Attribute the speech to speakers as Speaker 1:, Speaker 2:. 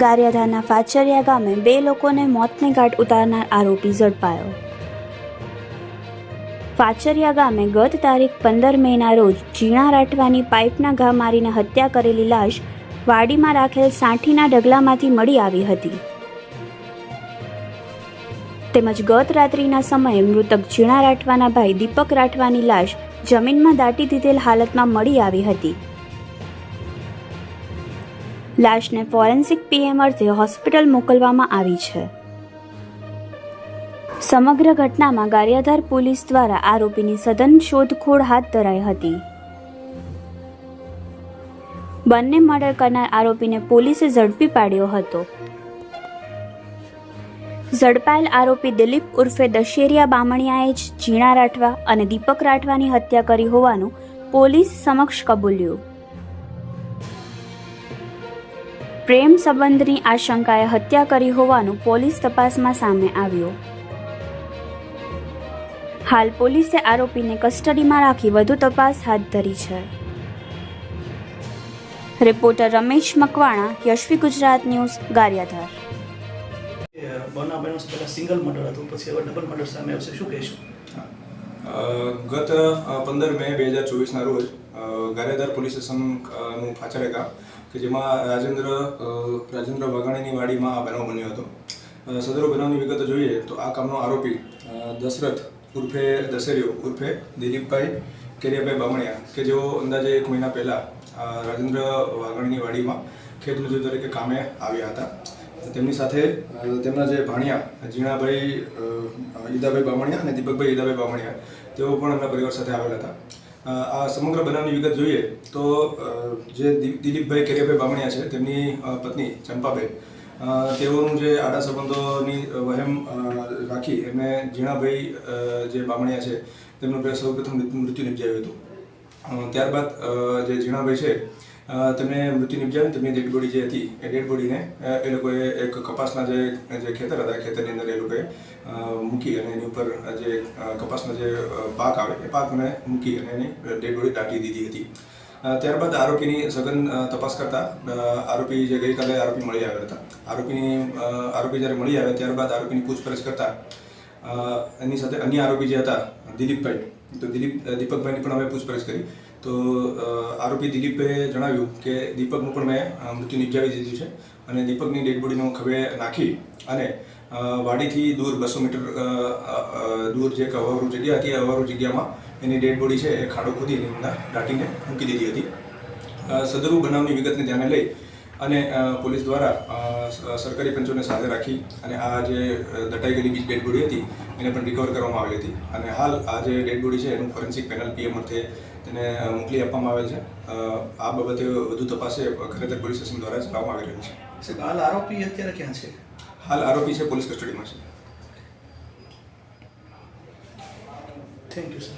Speaker 1: ગારિયાધારના ફાચરિયા ગામે 2 લોકોને મોતને ઘાટ ઉતારનાર આરોપી ઝડપાયો। ફાચરિયા ગામે ગત તારીખ 15 મેના રોજ ઝીણા રાઠવાની પાઇપના ઘા મારીને હત્યા કરેલી લાશ વાડીમાં રાખેલ સાંઠીના ઢગલામાંથી મળી આવી હતી, તેમજ ગત રાત્રિના સમયે મૃતક ઝીણા રાઠવાના ભાઈ દીપક રાઠવાની લાશ જમીનમાં દાટી દીધેલ હાલતમાં મળી આવી હતી। લાશને ફોરેન્સિક પીએમ અર્થે હોસ્પિટલ મોકલવામાં આવી છે। સમગ્ર ઘટનામાં ગારિયાધાર પોલીસ દ્વારા આરોપીની સઘન શોધખોળ હાથ ધરાઈ હતી। બંને મર્ડર કરનાર આરોપીને પોલીસે ઝડપી પાડ્યો હતો। ઝડપાયેલ આરોપી દિલીપ ઉર્ફે દશેરિયા બામણિયાએ જ ઝીણા રાઠવા અને દીપક રાઠવાની હત્યા કરી હોવાનું પોલીસ સમક્ષ કબૂલ્યું। પ્રેમ સંબંધની આશંકાએ હત્યા કરી હોવાનું પોલીસ તપાસમાં સામે આવ્યું। હાલ પોલીસે આરોપીને કસ્ટડીમાં રાખી વધુ તપાસ હાથ ધરી છે। Reporter Ramesh Makwana, Yashvi Gujarat news, Gariadhar.
Speaker 2: Single murder હતું, પછી હવે ડબલ મર્ડર સામે આવશે, શું કહેશો?
Speaker 3: ગત 15 મે 2024ના રોજ ગારિયાધાર પોલીસ સ્ટેશનનું ફાચરિયા ગામ કે જેમાં રાજેન્દ્ર વાઘાણીની વાડીમાં આ બનાવ બન્યો હતો। સદરો બનાવની વિગતો જોઈએ તો આ કામનો આરોપી દશરથ ઉર્ફે દશેરિયો ઉર્ફે દિલીપભાઈ કેરિયાભાઈ બામણિયા કે જેઓ અંદાજે 1 મહિના પહેલાં રાજેન્દ્ર વાઘાણીની વાડીમાં ખેત મજૂર તરીકે કામે આવ્યા હતા। તેમની સાથે તેમના જે ભાણિયા ઝીણાભાઈ ઈદાભાઈ બામણિયા અને દીપકભાઈ ઈદાભાઈ બામણિયા તેઓ પણ એમના પરિવાર સાથે આવેલા હતા। આ સમગ્ર બનાવની વિગત જોઈએ તો જે દિલીપભાઈ કેરિયાભાઈ બામણિયા છે તેમની પત્ની ચંપાબેન તેઓનું જે આડા સંબંધોની વહેમ રાખી એમને ઝીણાભાઈ જે બામણિયા છે તેમનું સૌપ્રથમ મૃત્યુ નિપજાવ્યું હતું। ત્યારબાદ જે ઝીણાભાઈ છે તેમને મૃત્યુ નિપજાવ્યું, તેમની ડેડ બોડી જે હતી એ ડેડ બોડીને એ લોકોએ એક કપાસના જે ખેતર હતા ખેતરની અંદર એ લોકોએ મૂકી અને એની ઉપર જે કપાસનો જે પાક આવે એ પાકને મૂકી અને એની ડેડ બોડી દાટી દીધી હતી। ત્યારબાદ આરોપીની સઘન તપાસ કરતા આરોપી જે ગઈકાલે આરોપી મળી આવ્યા હતા, આરોપી જ્યારે મળી આવ્યા ત્યારબાદ આરોપીની પૂછપરછ કરતા એની સાથે અન્ય આરોપી જે હતા દિલીપભાઈ, તો દીપકભાઈની પણ અમે પૂછપરછ કરી તો આરોપી દિલીપભાઈએ જણાવ્યું કે દીપકનું પણ મેં મૃત્યુ નિપજાવી દીધું છે અને દીપકની ડેડ બોડીનો ખભે નાખી અને વાડીથી દૂર 200 મીટર દૂર જે અવારું જગ્યા હતી અવારું જગ્યામાં એની ડેડ બોડી છે એ ખાડો ખોદી એની અંદર દાટીને મૂકી દીધી હતી। સદરુ બનાવની વિગતને ધ્યાને લઈ અને પોલીસ દ્વારા સરકારી પંચોને સાથે રાખી અને આ જે દટાઈ ગયેલી બીજી ડેડ બોડી હતી એને પણ રિકવર કરવામાં આવેલી હતી અને હાલ આ જે ડેડ બોડી છે એનું ફોરેન્સિક પેનલ પીએમ અર્થે તેને મોકલી આપવામાં આવેલ છે। આ બાબતે વધુ તપાસ ગારિયાધાર પોલીસ સ્ટેશન દ્વારા ચલાવવામાં આવી રહી છે।
Speaker 2: હાલ આરોપી અત્યારે ક્યાં છે?
Speaker 3: હાલ આરોપી છે પોલીસ કસ્ટડીમાં છે।
Speaker 2: Thank you sir.